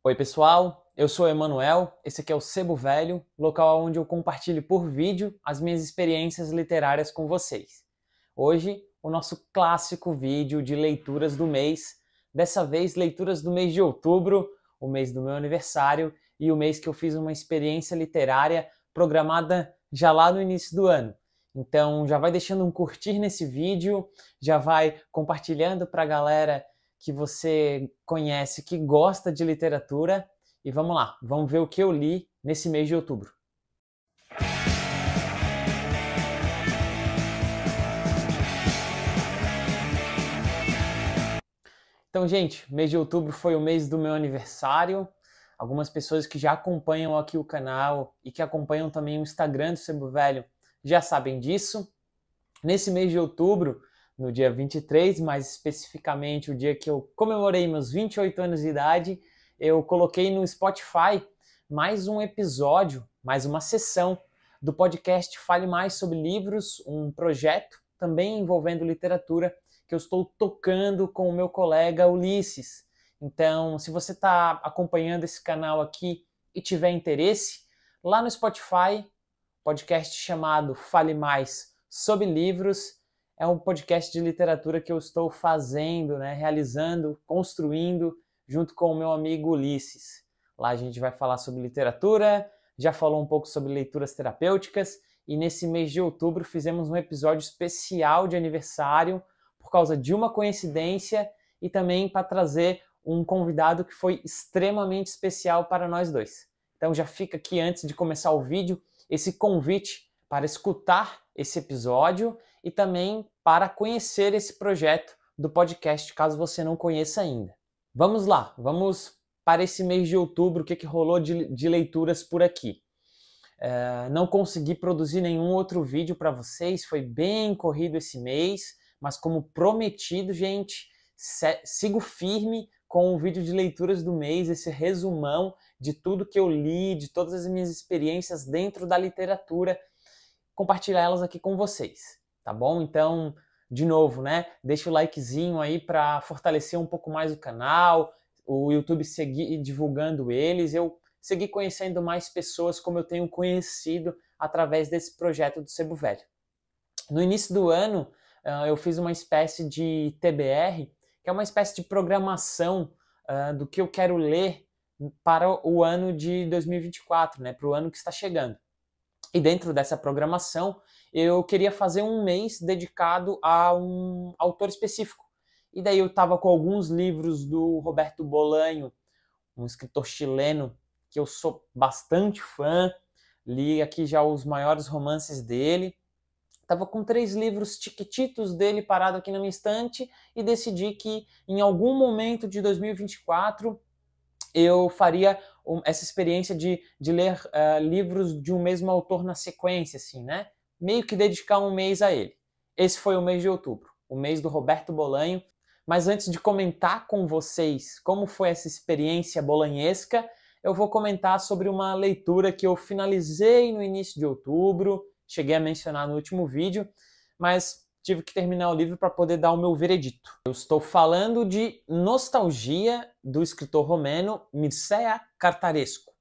Oi pessoal, eu sou o Emanuel, esse aqui é o Sebo Velho, local onde eu compartilho por vídeo as minhas experiências literárias com vocês. Hoje, o nosso clássico vídeo de leituras do mês, dessa vez leituras do mês de outubro, o mês do meu aniversário e o mês que eu fiz uma experiência literária programada já lá no início do ano. Então já vai deixando um curtir nesse vídeo, já vai compartilhando para a galera que você conhece, que gosta de literatura. E vamos lá, vamos ver o que eu li nesse mês de outubro. Então, gente, mês de outubro foi o mês do meu aniversário. Algumas pessoas que já acompanham aqui o canal e que acompanham também o Instagram do Sebo Velho já sabem disso. Nesse mês de outubro, no dia 23, mais especificamente o dia que eu comemorei meus 28 anos de idade, eu coloquei no Spotify mais um episódio, mais uma sessão do podcast Fale Mais sobre Livros, um projeto também envolvendo literatura que eu estou tocando com o meu colega Ulisses. Então, se você está acompanhando esse canal aqui e tiver interesse, lá no Spotify, podcast chamado Fale Mais sobre Livros, é um podcast de literatura que eu estou fazendo, realizando, construindo, junto com o meu amigo Ulisses. Lá a gente vai falar sobre literatura, já falou um pouco sobre leituras terapêuticas, e nesse mês de outubro fizemos um episódio especial de aniversário, por causa de uma coincidência, e também para trazer um convidado que foi extremamente especial para nós dois. Então já fica aqui, antes de começar o vídeo, esse convite para escutar esse episódio e também para conhecer esse projeto do podcast, caso você não conheça ainda. Vamos lá, vamos para esse mês de outubro, o que rolou de leituras por aqui. Não consegui produzir nenhum outro vídeo para vocês, foi bem corrido esse mês, mas como prometido, gente, sigo firme com o vídeo de leituras do mês, esse resumão de tudo que eu li, de todas as minhas experiências dentro da literatura, compartilhar elas aqui com vocês, tá bom? Então, de novo, deixa o likezinho aí para fortalecer um pouco mais o canal, o YouTube seguir divulgando eles, eu seguir conhecendo mais pessoas como eu tenho conhecido através desse projeto do Sebo Velho. No início do ano, eu fiz uma espécie de TBR, que é uma espécie de programação do que eu quero ler para o ano de 2024, para o ano que está chegando. E dentro dessa programação, eu queria fazer um mês dedicado a um autor específico. E daí eu estava com alguns livros do Roberto Bolanho, um escritor chileno que eu sou bastante fã, li aqui já os maiores romances dele. Estava com 3 livros tiquititos dele parado aqui na minha estante e decidi que em algum momento de 2024 eu faria essa experiência de ler livros de um mesmo autor na sequência, assim, meio que dedicar um mês a ele. Esse foi o mês de outubro, o mês do Roberto Bolanho. Mas antes de comentar com vocês como foi essa experiência bolanhesca, eu vou comentar sobre uma leitura que eu finalizei no início de outubro, cheguei a mencionar no último vídeo, mas tive que terminar o livro para poder dar o meu veredito. Eu estou falando de Nostalgia, do escritor romeno Mircea Cartarescu,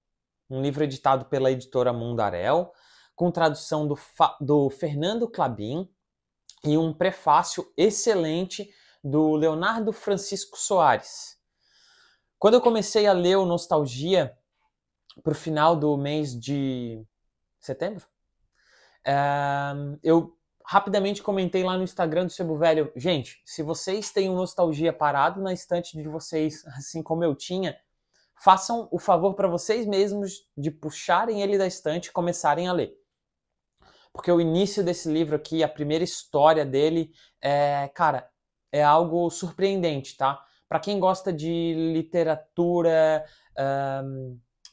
um livro editado pela editora Mundarel, com tradução do Fernando Klabin e um prefácio excelente do Leonardo Francisco Soares. Quando eu comecei a ler o Nostalgia para o final do mês de setembro, eu rapidamente comentei lá no Instagram do Sebo Velho, gente, se vocês têm um Nostalgia parado na estante de vocês, assim como eu tinha, façam o favor para vocês mesmos de puxarem ele da estante e começarem a ler. Porque o início desse livro aqui, a primeira história dele, é algo surpreendente, tá? Para quem gosta de literatura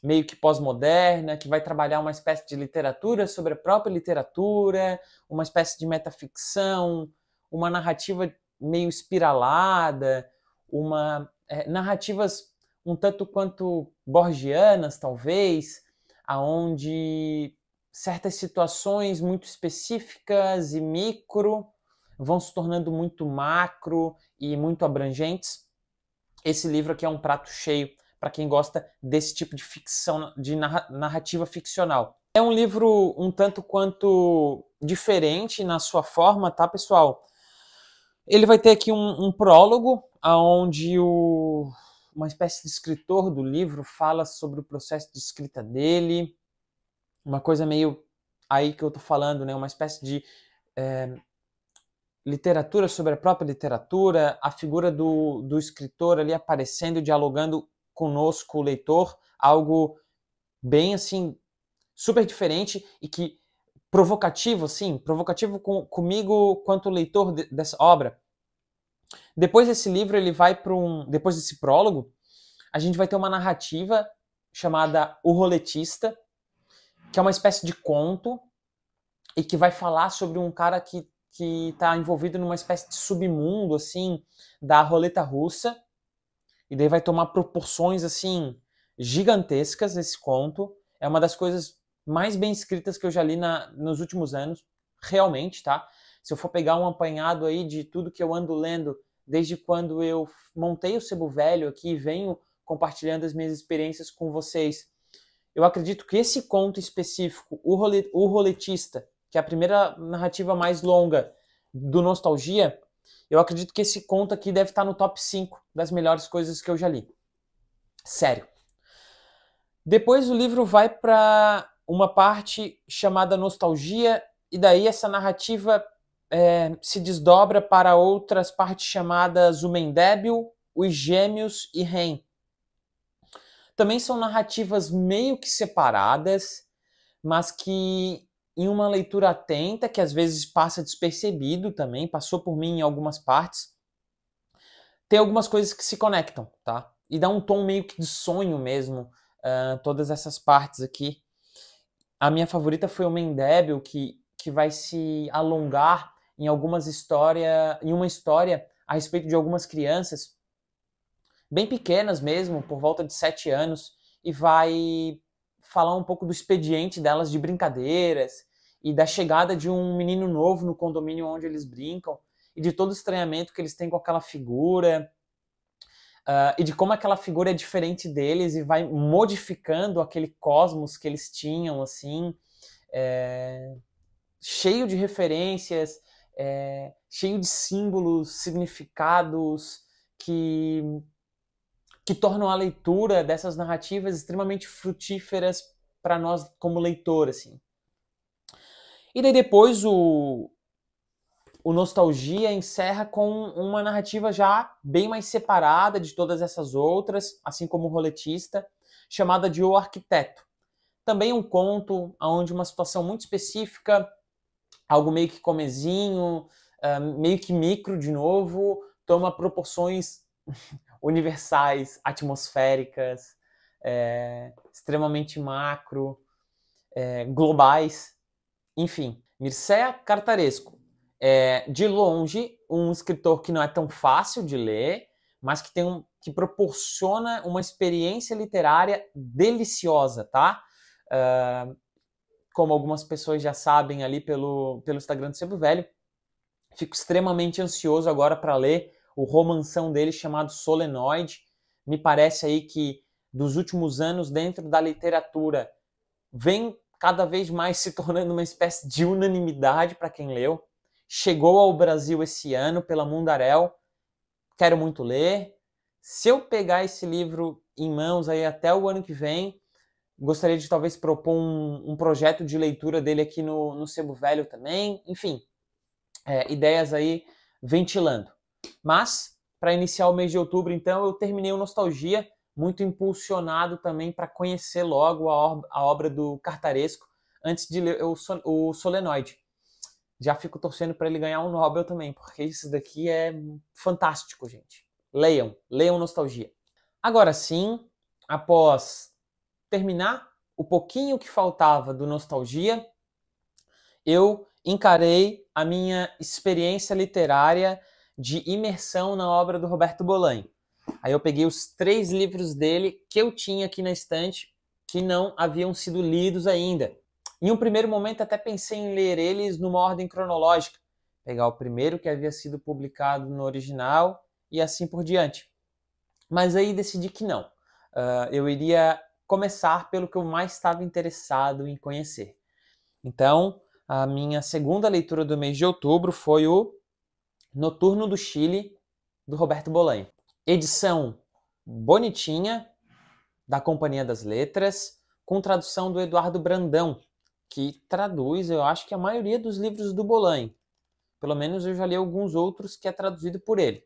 meio que pós-moderna, que vai trabalhar uma espécie de literatura sobre a própria literatura, uma espécie de metaficção, uma narrativa meio espiralada, narrativas um tanto quanto borgianas, talvez, aonde certas situações muito específicas e micro vão se tornando muito macro e muito abrangentes. Esse livro aqui é um prato cheio para quem gosta desse tipo de ficção, de narrativa ficcional. É um livro um tanto quanto diferente na sua forma, tá, pessoal? Ele vai ter aqui um prólogo, onde uma espécie de escritor do livro fala sobre o processo de escrita dele, uma coisa meio aí que eu tô falando, né? Uma espécie de literatura sobre a própria literatura, a figura do escritor ali aparecendo, dialogando conosco, o leitor, algo bem assim, super diferente e que provocativo, assim, provocativo comigo quanto leitor dessa obra. Depois desse livro, ele vai para depois desse prólogo, a gente vai ter uma narrativa chamada O Roletista, que é uma espécie de conto e que vai falar sobre um cara que está envolvido numa espécie de submundo, assim, da roleta russa, e daí vai tomar proporções, assim, gigantescas esse conto. É uma das coisas mais bem escritas que eu já li nos últimos anos, realmente, tá? Se eu for pegar um apanhado aí de tudo que eu ando lendo desde quando eu montei o Sebo Velho aqui e venho compartilhando as minhas experiências com vocês, eu acredito que esse conto específico, O Roletista, que é a primeira narrativa mais longa do Nostalgia, eu acredito que esse conto aqui deve estar no top 5 das melhores coisas que eu já li. Sério. Depois o livro vai para uma parte chamada Nostalgia, e daí essa narrativa se desdobra para outras partes chamadas O Mendébil, Os Gêmeos e Ren. Também são narrativas meio que separadas, mas que em uma leitura atenta, que às vezes passa despercebido também, passou por mim em algumas partes, tem algumas coisas que se conectam, tá? E dá um tom meio que de sonho mesmo, todas essas partes aqui. A minha favorita foi o Mendébil, que vai se alongar em uma história a respeito de algumas crianças, bem pequenas mesmo, por volta de 7 anos, e vai falar um pouco do expediente delas de brincadeiras e da chegada de um menino novo no condomínio onde eles brincam e de todo o estranhamento que eles têm com aquela figura e de como aquela figura é diferente deles e vai modificando aquele cosmos que eles tinham, assim, cheio de referências, cheio de símbolos, significados que tornam a leitura dessas narrativas extremamente frutíferas para nós como leitor, assim. E daí depois o Nostalgia encerra com uma narrativa já bem mais separada de todas essas outras, assim como o Roletista, chamada de O Arquiteto. Também um conto onde uma situação muito específica, algo meio que comezinho, meio que micro de novo, toma proporções universais, atmosféricas, extremamente macro, globais, enfim. Mircea Cartarescu é, de longe, um escritor que não é tão fácil de ler, mas que proporciona uma experiência literária deliciosa, tá? Como algumas pessoas já sabem ali pelo Instagram do Sebo Velho, fico extremamente ansioso agora para ler o romanção dele chamado Solenoide. Me parece aí que dos últimos anos dentro da literatura vem cada vez mais se tornando uma espécie de unanimidade para quem leu. Chegou ao Brasil esse ano pela Mundarel. Quero muito ler. Se eu pegar esse livro em mãos aí até o ano que vem, gostaria de talvez propor um projeto de leitura dele aqui no Sebo Velho também. Enfim, ideias aí ventilando. Mas, para iniciar o mês de outubro, então, eu terminei o Nostalgia, muito impulsionado também para conhecer logo a obra do Cartaresco, antes de ler o Solenoide. Já fico torcendo para ele ganhar um Nobel também, porque isso daqui é fantástico, gente. Leiam Nostalgia. Agora sim, após terminar o pouquinho que faltava do Nostalgia, eu encarei a minha experiência literária de imersão na obra do Roberto Bolanho. Aí eu peguei os 3 livros dele que eu tinha aqui na estante, que não haviam sido lidos ainda. Em um primeiro momento até pensei em ler eles numa ordem cronológica, pegar o primeiro que havia sido publicado no original e assim por diante. Mas aí decidi que não. eu iria começar pelo que eu mais estava interessado em conhecer. Então, a minha segunda leitura do mês de outubro foi o Noturno do Chile, do Roberto Bolanho. Edição bonitinha, da Companhia das Letras, com tradução do Eduardo Brandão, que traduz, eu acho que a maioria dos livros do Bolanho. Pelo menos eu já li alguns outros que é traduzido por ele.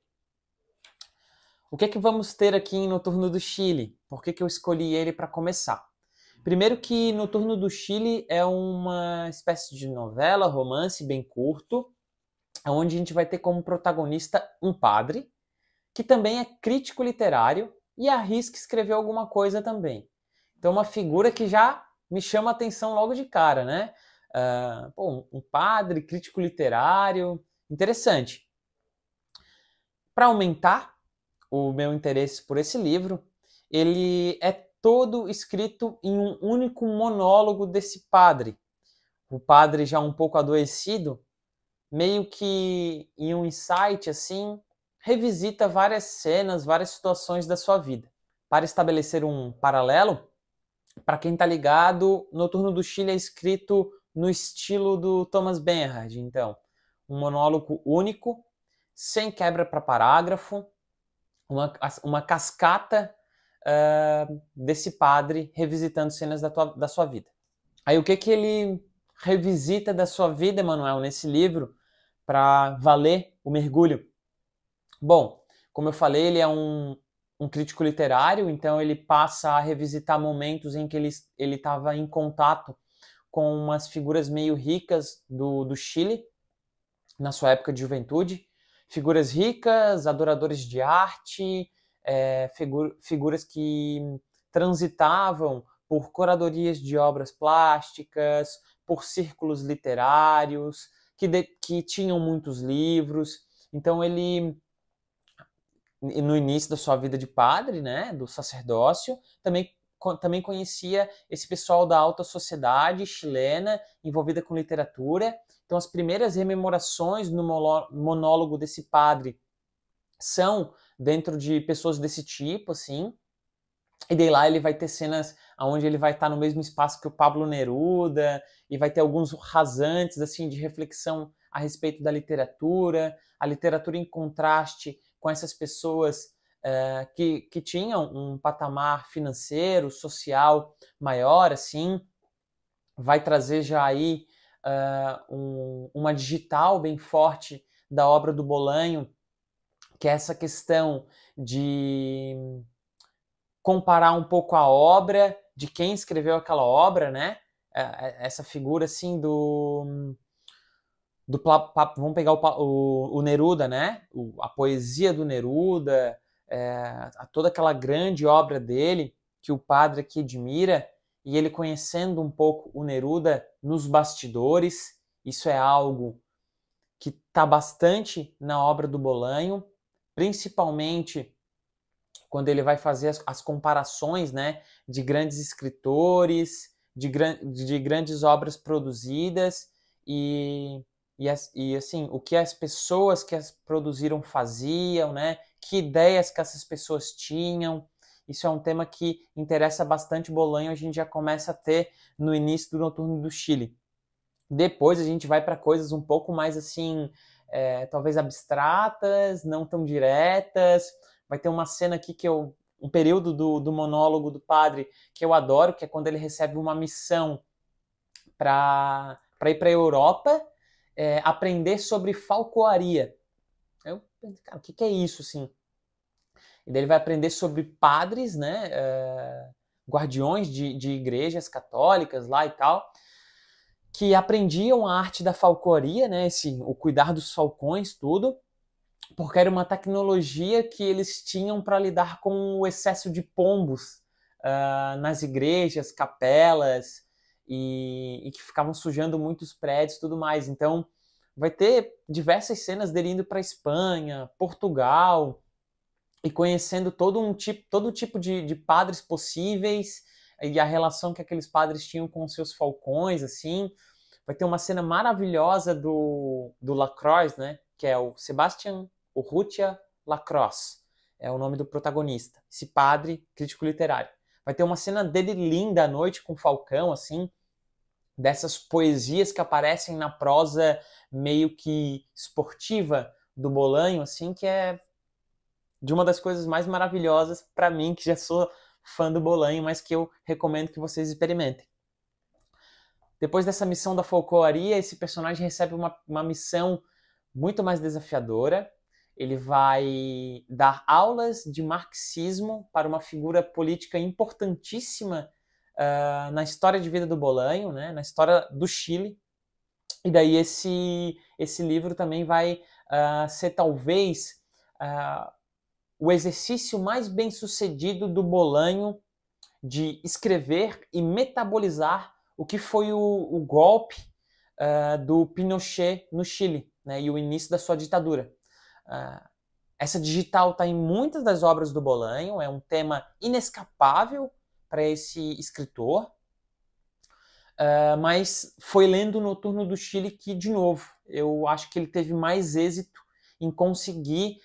O que é que vamos ter aqui em Noturno do Chile? Por que eu escolhi ele para começar? Primeiro que Noturno do Chile é uma espécie de novela, romance bem curto, onde a gente vai ter como protagonista um padre, que também é crítico literário e arrisca escrever alguma coisa também. Então, uma figura que já me chama a atenção logo de cara, né? Um padre, crítico literário, interessante. Para aumentar o meu interesse por esse livro, ele é todo escrito em um único monólogo desse padre. O padre já um pouco adoecido, meio que em um insight assim, revisita várias cenas, várias situações da sua vida. Para estabelecer um paralelo, para quem está ligado, Noturno do Chile é escrito no estilo do Thomas Bernhard, então, um monólogo único, sem quebra para parágrafo, uma cascata desse padre revisitando cenas da sua vida. Aí o que ele revisita da sua vida, Emanuel, nesse livro, para valer o mergulho? Bom, como eu falei, ele é um crítico literário, então ele passa a revisitar momentos em que ele estava em contato com umas figuras meio ricas do Chile, na sua época de juventude. Figuras ricas, adoradores de arte, figuras que transitavam por curadorias de obras plásticas, por círculos literários, que tinham muitos livros. Então ele, no início da sua vida de padre, né, do sacerdócio, também conhecia esse pessoal da alta sociedade chilena envolvida com literatura. Então as primeiras rememorações no monólogo desse padre são dentro de pessoas desse tipo, assim. E daí lá ele vai ter cenas onde ele vai estar no mesmo espaço que o Pablo Neruda e vai ter alguns rasantes assim de reflexão a respeito da literatura, a literatura em contraste com essas pessoas que tinham um patamar financeiro, social maior, assim. Vai trazer já aí uma digital bem forte da obra do Bolanho, que é essa questão de comparar um pouco a obra de quem escreveu aquela obra, né? Essa figura assim vamos pegar o Neruda, né? A poesia do Neruda, toda aquela grande obra dele que o padre aqui admira, e ele conhecendo um pouco o Neruda nos bastidores. Isso é algo que está bastante na obra do Bolanho, principalmente quando ele vai fazer as comparações, né, de grandes escritores, de grandes obras produzidas e assim, o que as pessoas que as produziram faziam, né, que ideias que essas pessoas tinham. Isso é um tema que interessa bastante Bolanho, a gente já começa a ter no início do Noturno do Chile. Depois a gente vai para coisas um pouco mais assim, talvez abstratas, não tão diretas. Vai ter uma cena aqui um período do monólogo do padre que eu adoro, que é quando ele recebe uma missão para ir para a Europa, aprender sobre falcoaria. Eu pensei, cara, o que é isso, assim? E daí ele vai aprender sobre padres, né, guardiões de igrejas católicas lá e tal, que aprendiam a arte da falcoaria, né, o cuidar dos falcões, tudo, porque era uma tecnologia que eles tinham para lidar com o excesso de pombos nas igrejas, capelas, e que ficavam sujando muitos prédios e tudo mais. Então, vai ter diversas cenas dele indo para Espanha, Portugal, e conhecendo todo tipo de padres possíveis, e a relação que aqueles padres tinham com seus falcões, assim. Vai ter uma cena maravilhosa do Lacroix, né? Que é o Sebastian Urrutia Lacroix. é o nome do protagonista, esse padre crítico literário. Vai ter uma cena dele linda à noite com o Falcão, assim, dessas poesias que aparecem na prosa meio que esportiva do Bolanho, assim, que é de uma das coisas mais maravilhosas para mim, que já sou fã do Bolanho, mas que eu recomendo que vocês experimentem. Depois dessa missão da folcloraria, esse personagem recebe uma missão muito mais desafiadora. Ele vai dar aulas de marxismo para uma figura política importantíssima na história de vida do Bolanho, né, na história do Chile. E daí esse livro também vai ser talvez o exercício mais bem sucedido do Bolanho de escrever e metabolizar o que foi o golpe do Pinochet no Chile, né, e o início da sua ditadura. Essa digital está em muitas das obras do Bolanho, é um tema inescapável para esse escritor, mas foi lendo o Noturno do Chile que, de novo, eu acho que ele teve mais êxito em conseguir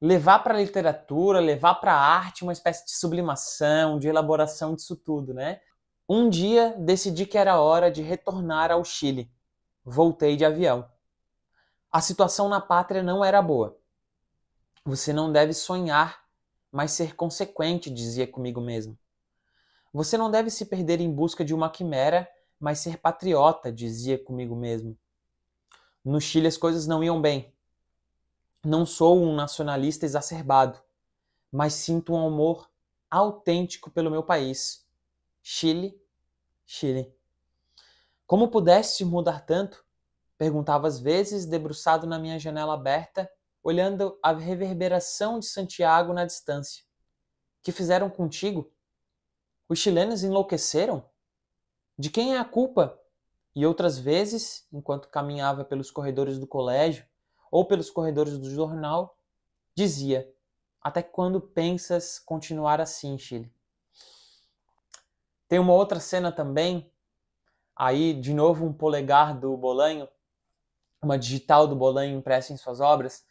levar para a literatura, levar para a arte uma espécie de sublimação, de elaboração disso tudo, né? Um dia decidi que era hora de retornar ao Chile. Voltei de avião. A situação na pátria não era boa. Você não deve sonhar, mas ser consequente, dizia comigo mesmo. Você não deve se perder em busca de uma quimera, mas ser patriota, dizia comigo mesmo. No Chile as coisas não iam bem. Não sou um nacionalista exacerbado, mas sinto um amor autêntico pelo meu país. Chile, Chile. Como pudeste mudar tanto? Perguntava às vezes, debruçado na minha janela aberta, olhando a reverberação de Santiago na distância. Que fizeram contigo? Os chilenos enlouqueceram? De quem é a culpa? E outras vezes, enquanto caminhava pelos corredores do colégio ou pelos corredores do jornal, dizia: até quando pensas continuar assim, Chile? Tem uma outra cena também, aí de novo um polegar do Bolanho, uma digital do Bolanho impressa em suas obras,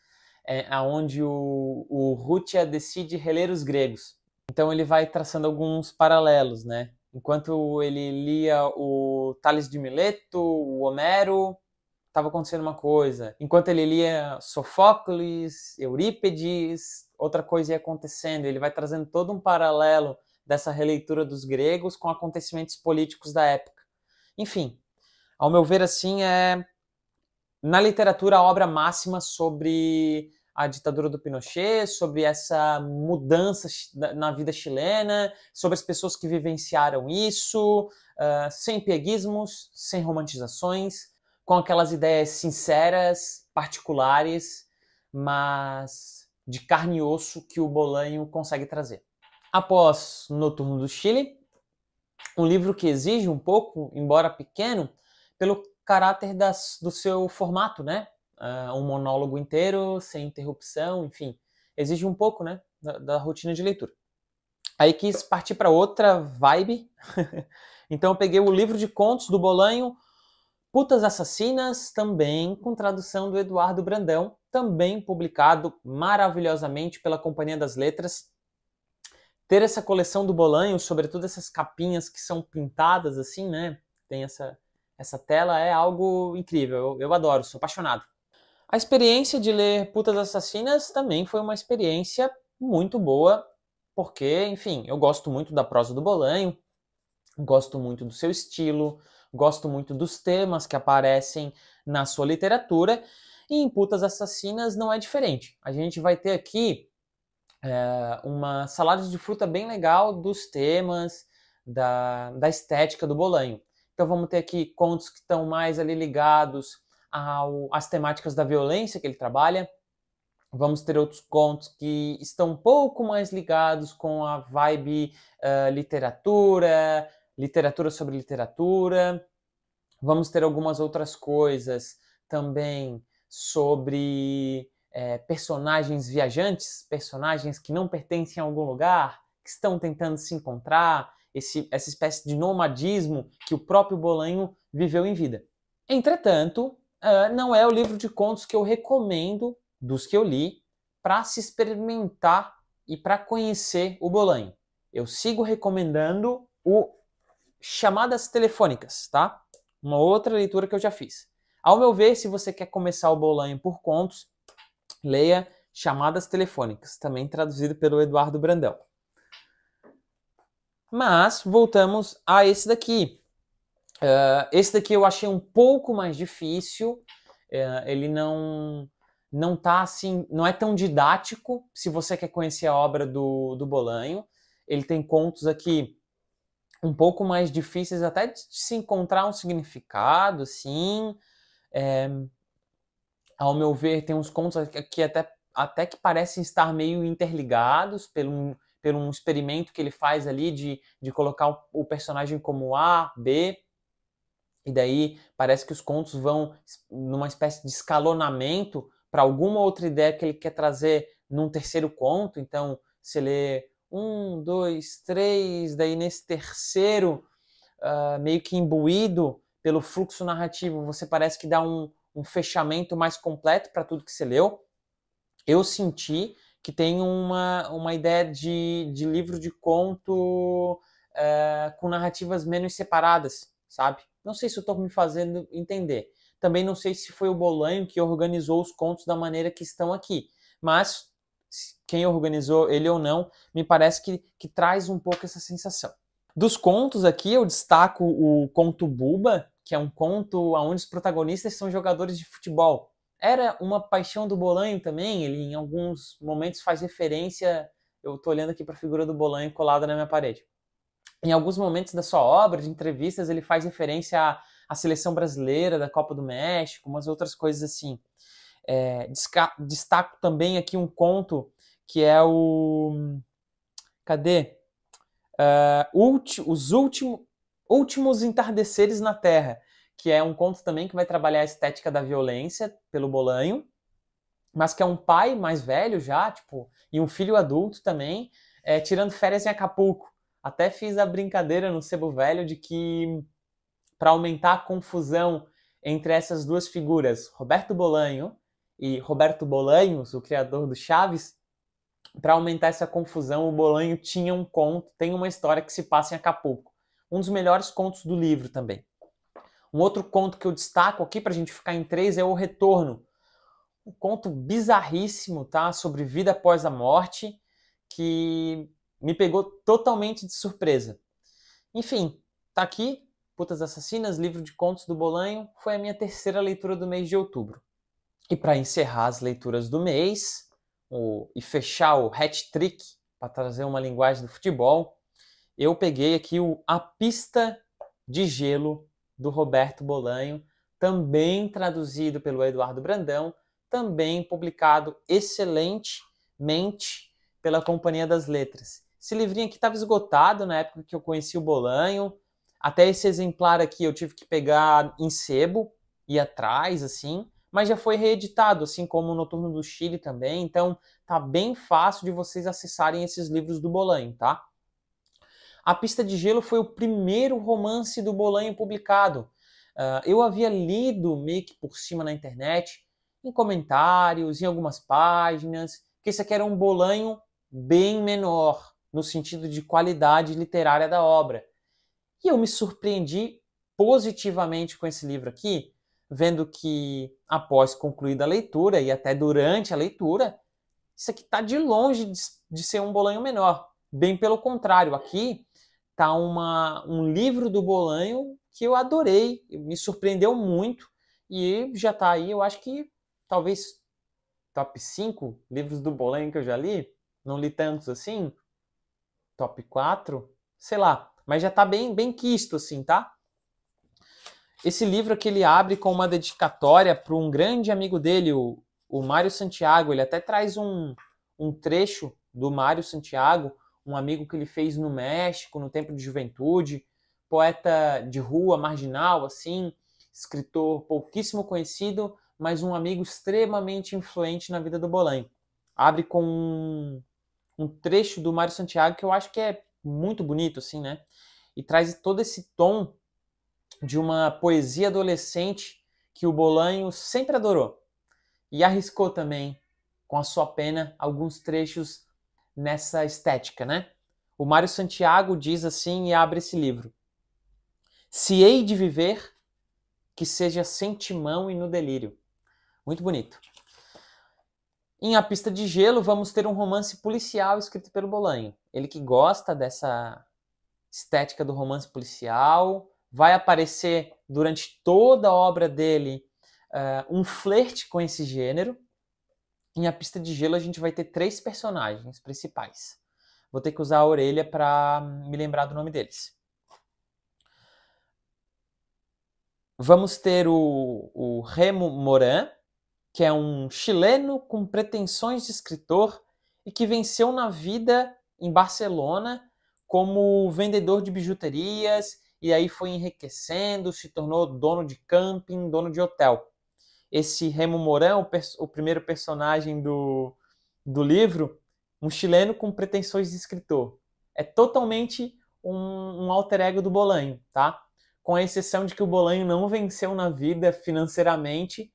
onde o Rútia decide reler os gregos. Então ele vai traçando alguns paralelos, né? Enquanto ele lia o Tales de Mileto, o Homero, estava acontecendo uma coisa. Enquanto ele lia Sofócles, Eurípides, outra coisa ia acontecendo. Ele vai trazendo todo um paralelo dessa releitura dos gregos com acontecimentos políticos da época. Enfim, ao meu ver, assim, é na literatura a obra máxima sobre a ditadura do Pinochet, sobre essa mudança na vida chilena, sobre as pessoas que vivenciaram isso, sem pieguismos, sem romantizações, com aquelas ideias sinceras, particulares, mas de carne e osso que o Bolanho consegue trazer. Após Noturno do Chile, um livro que exige um pouco, embora pequeno, pelo caráter do seu formato, né? Um monólogo inteiro, sem interrupção, enfim, exige um pouco, né, da rotina de leitura. Aí quis partir para outra vibe, então eu peguei o livro de contos do Bolanho, Putas Assassinas, também com tradução do Eduardo Brandão, também publicado maravilhosamente pela Companhia das Letras. Ter essa coleção do Bolanho, sobretudo essas capinhas que são pintadas assim, né, tem essa tela, é algo incrível, eu adoro, sou apaixonado. A experiência de ler Putas Assassinas também foi uma experiência muito boa, porque, enfim, eu gosto muito da prosa do Bolanho, gosto muito do seu estilo, gosto muito dos temas que aparecem na sua literatura, e em Putas Assassinas não é diferente. A gente vai ter aqui uma salada de fruta bem legal dos temas, da estética do Bolanho. Então vamos ter aqui contos que estão mais ali ligados às temáticas da violência que ele trabalha. Vamos ter outros contos que estão um pouco mais ligados com a vibe literatura sobre literatura. Vamos ter algumas outras coisas também sobre personagens viajantes, personagens que não pertencem a algum lugar, que estão tentando se encontrar, essa espécie de nomadismo que o próprio Bolanho viveu em vida. Entretanto, não é o livro de contos que eu recomendo dos que eu li para se experimentar e para conhecer o Bolanho. Eu sigo recomendando o Chamadas Telefônicas, tá? Uma outra leitura que eu já fiz. Ao meu ver, se você quer começar o Bolanho por contos, leia Chamadas Telefônicas, também traduzido pelo Eduardo Brandão. Mas voltamos a esse daqui. Esse daqui eu achei um pouco mais difícil. Ele não tá assim, não é tão didático se você quer conhecer a obra do Bolanho. Ele tem contos aqui um pouco mais difíceis até de se encontrar um significado, sim. Ao meu ver, tem uns contos que até que parecem estar meio interligados pelo um experimento que ele faz ali de colocar o personagem como A, B, e daí parece que os contos vão numa espécie de escalonamento para alguma outra ideia que ele quer trazer num terceiro conto. Então, você lê 1, 2, 3, daí nesse terceiro, meio que imbuído pelo fluxo narrativo, você parece que dá um fechamento mais completo para tudo que você leu. Eu senti que tem uma ideia de livro de conto com narrativas menos separadas, sabe? Não sei se eu estou me fazendo entender. Também não sei se foi o Bolanho que organizou os contos da maneira que estão aqui. Mas quem organizou, ele ou não, me parece que traz um pouco essa sensação. Dos contos aqui, eu destaco o conto Buba, que é um conto onde os protagonistas são jogadores de futebol. Era uma paixão do Bolanho também, ele em alguns momentos faz referência, eu estou olhando aqui para a figura do Bolanho colada na minha parede. Em alguns momentos da sua obra, de entrevistas, ele faz referência à seleção brasileira, da Copa do México, umas outras coisas assim. Destaco também aqui um conto que é o... Cadê? Os últimos Entardeceres na Terra, que é um conto também que vai trabalhar a estética da violência pelo Bolanho, mas que é um pai mais velho já, e um filho adulto também, tirando férias em Acapulco. Até fiz a brincadeira no Sebo Velho de que, para aumentar a confusão entre essas duas figuras, Roberto Bolanho e Roberto Bolanhos, o criador do Chaves, para aumentar essa confusão, o Bolanho tinha um conto, tem uma história que se passa em Acapulco. Um dos melhores contos do livro também. Um outro conto que eu destaco aqui para a gente ficar em 3 é O Retorno. Um conto bizarríssimo, tá? Sobre vida após a morte, que me pegou totalmente de surpresa. Enfim, tá aqui, Putas Assassinas, livro de contos do Bolanho, foi a minha terceira leitura do mês de outubro. E para encerrar as leituras do mês, e fechar o hat-trick, para trazer uma linguagem do futebol, eu peguei aqui A Pista de Gelo, do Roberto Bolanho, também traduzido pelo Eduardo Brandão, também publicado excelentemente pela Companhia das Letras. Esse livrinho aqui estava esgotado na época que eu conheci o Bolanho. Até esse exemplar aqui eu tive que pegar em sebo, ir atrás, assim, mas já foi reeditado, assim como o Noturno do Chile também, então tá bem fácil de vocês acessarem esses livros do Bolanho, tá? A Pista de Gelo foi o primeiro romance do Bolanho publicado. Eu havia lido meio que por cima na internet, em comentários, em algumas páginas, que esse aqui era um Bolanho bem menor, no sentido de qualidade literária da obra. E eu me surpreendi positivamente com esse livro aqui, vendo que após concluída a leitura e até durante a leitura, isso aqui está de longe de ser um Bolanho menor. Bem pelo contrário, aqui está um livro do Bolanho que eu adorei, me surpreendeu muito e já está aí, eu acho que talvez top 5 livros do Bolanho que eu já li, não li tantos assim, top 4, sei lá, mas já está bem quisto assim, tá? Esse livro aqui ele abre com uma dedicatória para um grande amigo dele, o Mário Santiago. Ele até traz um trecho do Mário Santiago, um amigo que ele fez no México, no tempo de juventude, poeta de rua, marginal, assim, escritor pouquíssimo conhecido, mas um amigo extremamente influente na vida do Bolanho. Abre com um trecho do Mário Santiago que eu acho que é muito bonito, assim, né? E traz todo esse tom de uma poesia adolescente que o Bolanho sempre adorou. E arriscou também com a sua pena alguns trechos nessa estética, né? O Mário Santiago diz assim e abre esse livro: se hei de viver, que seja sem timão e no delírio. Muito bonito. Em A Pista de Gelo, vamos ter um romance policial escrito pelo Bolanho. Ele que gosta dessa estética do romance policial, vai aparecer durante toda a obra dele um flerte com esse gênero. Em A Pista de Gelo, a gente vai ter 3 personagens principais. Vou ter que usar a orelha para me lembrar do nome deles. Vamos ter o Remo Moran, que é um chileno com pretensões de escritor e que venceu na vida em Barcelona como vendedor de bijuterias e aí foi enriquecendo, se tornou dono de camping, dono de hotel. Esse Remo Moran, o primeiro personagem do livro, um chileno com pretensões de escritor. É totalmente um alter ego do Bolanho, tá? Com a exceção de que o Bolanho não venceu na vida financeiramente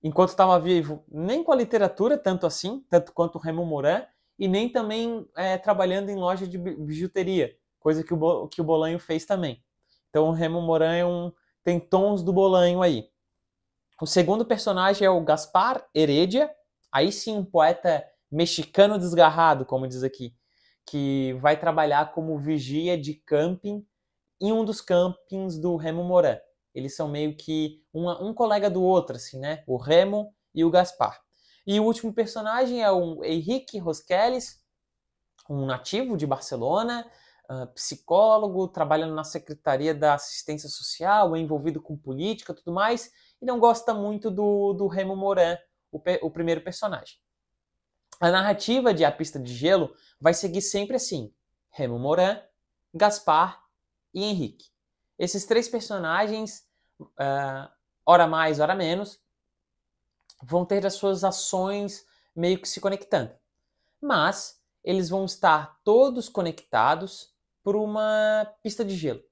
enquanto estava vivo, nem com a literatura, tanto assim, tanto quanto o Remo Moran, e nem também trabalhando em loja de bijuteria, coisa que o Bolanho fez também. Então o Remo Moran tem tons do Bolanho aí. O segundo personagem é o Gaspar Heredia, aí sim um poeta mexicano desgarrado, como diz aqui, que vai trabalhar como vigia de camping em um dos campings do Remo Moran. Eles são meio que um colega do outro, assim, né? O Remo e o Gaspar. E o último personagem é o Henrique Rosqueles, um nativo de Barcelona, psicólogo, trabalhando na Secretaria da Assistência Social, envolvido com política e tudo mais, e não gosta muito do Remo Moran, o primeiro personagem. A narrativa de A Pista de Gelo vai seguir sempre assim: Remo Moran, Gaspar e Henrique. Esses 3 personagens, hora mais, hora menos, vão ter as suas ações meio que se conectando. Mas eles vão estar todos conectados por uma pista de gelo.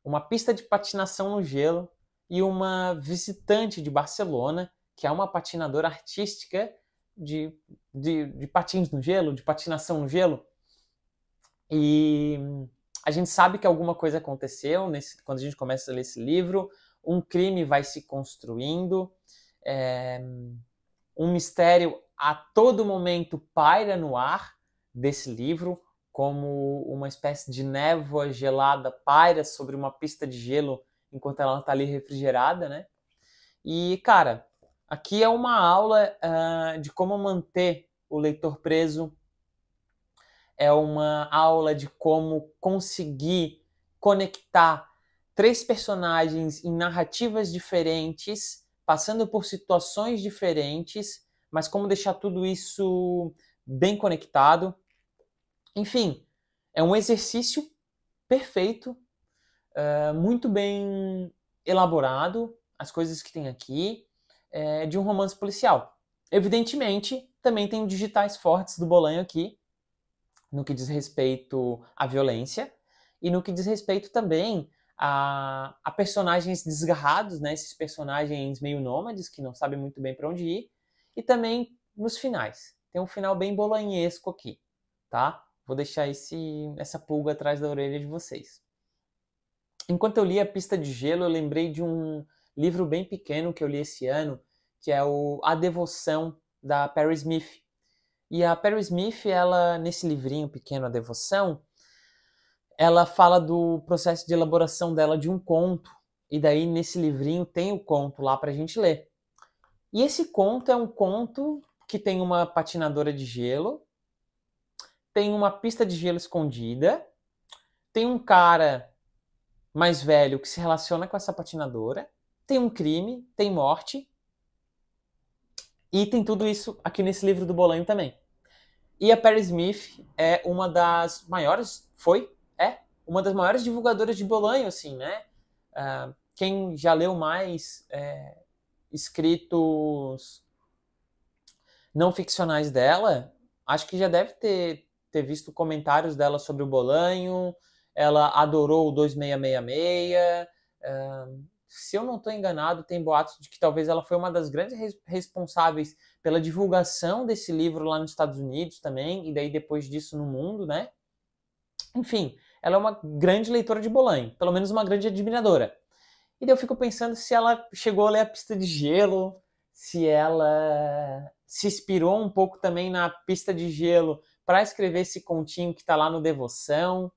Uma pista de patinação no gelo e uma visitante de Barcelona, que é uma patinadora artística de patins no gelo, de patinação no gelo. E a gente sabe que alguma coisa aconteceu quando a gente começa a ler esse livro, um crime vai se construindo, um mistério a todo momento paira no ar desse livro, como uma espécie de névoa gelada paira sobre uma pista de gelo enquanto ela está ali refrigerada, né? E, cara, aqui é uma aula de como manter o leitor preso, é uma aula de como conseguir conectar 3 personagens em narrativas diferentes, passando por situações diferentes, mas como deixar tudo isso bem conectado. Enfim, é um exercício perfeito, muito bem elaborado, as coisas que tem aqui, de um romance policial. Evidentemente, também tem digitais fortes do Bolanho aqui, no que diz respeito à violência e no que diz respeito também a personagens desgarrados, né? Esses personagens meio nômades que não sabem muito bem para onde ir, e também nos finais. Tem um final bem bolanhesco aqui, tá? Vou deixar essa pulga atrás da orelha de vocês. Enquanto eu li A Pista de Gelo, eu lembrei de um livro bem pequeno que eu li esse ano, que é A Devoção, da Perry Smith. E a Perry Smith, ela, nesse livrinho pequeno, A Devoção, ela fala do processo de elaboração dela de um conto. E daí, nesse livrinho, tem o conto lá pra gente ler. E esse conto é um conto que tem uma patinadora de gelo, tem uma pista de gelo escondida, tem um cara mais velho que se relaciona com essa patinadora, tem um crime, tem morte, e tem tudo isso aqui nesse livro do Bolanho também. E a Perry Smith é uma das maiores, uma das maiores divulgadoras de Bolanho, assim, né? Quem já leu mais escritos não ficcionais dela, acho que já deve ter visto comentários dela sobre o Bolanho. Ela adorou o 2666. Se eu não estou enganado, tem boatos de que talvez ela foi uma das grandes responsáveis pela divulgação desse livro lá nos Estados Unidos também, e daí depois disso no mundo, né? Enfim, ela é uma grande leitora de Bolanho, pelo menos uma grande admiradora. E daí eu fico pensando se ela chegou a ler A Pista de Gelo, se ela se inspirou um pouco também na Pista de Gelo para escrever esse continho que está lá no Devoção.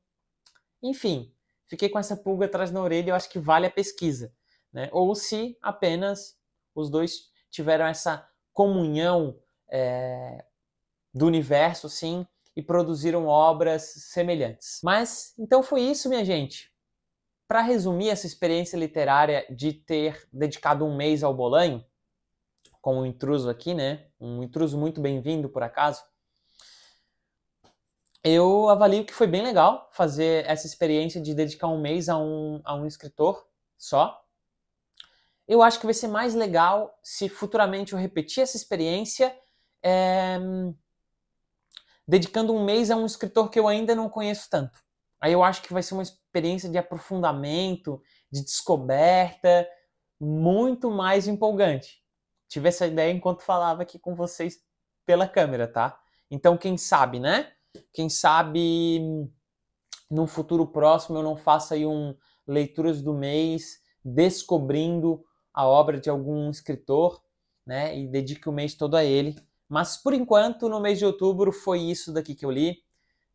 Enfim, fiquei com essa pulga atrás na orelha e eu acho que vale a pesquisa, né? Ou se apenas os dois tiveram essa comunhão do universo, sim, e produziram obras semelhantes. Mas, então foi isso, minha gente. Para resumir essa experiência literária de ter dedicado um mês ao Bolanho, com um intruso aqui, né? Um intruso muito bem-vindo, por acaso. Eu avalio que foi bem legal fazer essa experiência de dedicar um mês a um escritor só. Eu acho que vai ser mais legal se futuramente eu repetir essa experiência dedicando um mês a um escritor que eu ainda não conheço tanto. Aí eu acho que vai ser uma experiência de aprofundamento, de descoberta, muito mais empolgante. Tive essa ideia enquanto falava aqui com vocês pela câmera, tá? Então, quem sabe, né? Quem sabe num futuro próximo eu não faça aí leituras do mês descobrindo a obra de algum escritor, né? E dedique o mês todo a ele. Mas, por enquanto, no mês de outubro foi isso daqui que eu li.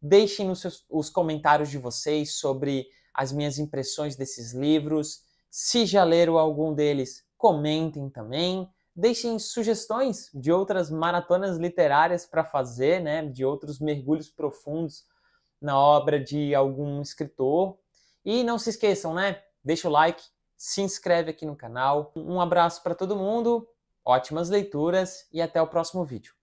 Deixem os comentários de vocês sobre as minhas impressões desses livros. Se já leram algum deles, comentem também. Deixem sugestões de outras maratonas literárias para fazer, né? De outros mergulhos profundos na obra de algum escritor. E não se esqueçam, né? Deixa o like, se inscreve aqui no canal. Um abraço para todo mundo, ótimas leituras e até o próximo vídeo.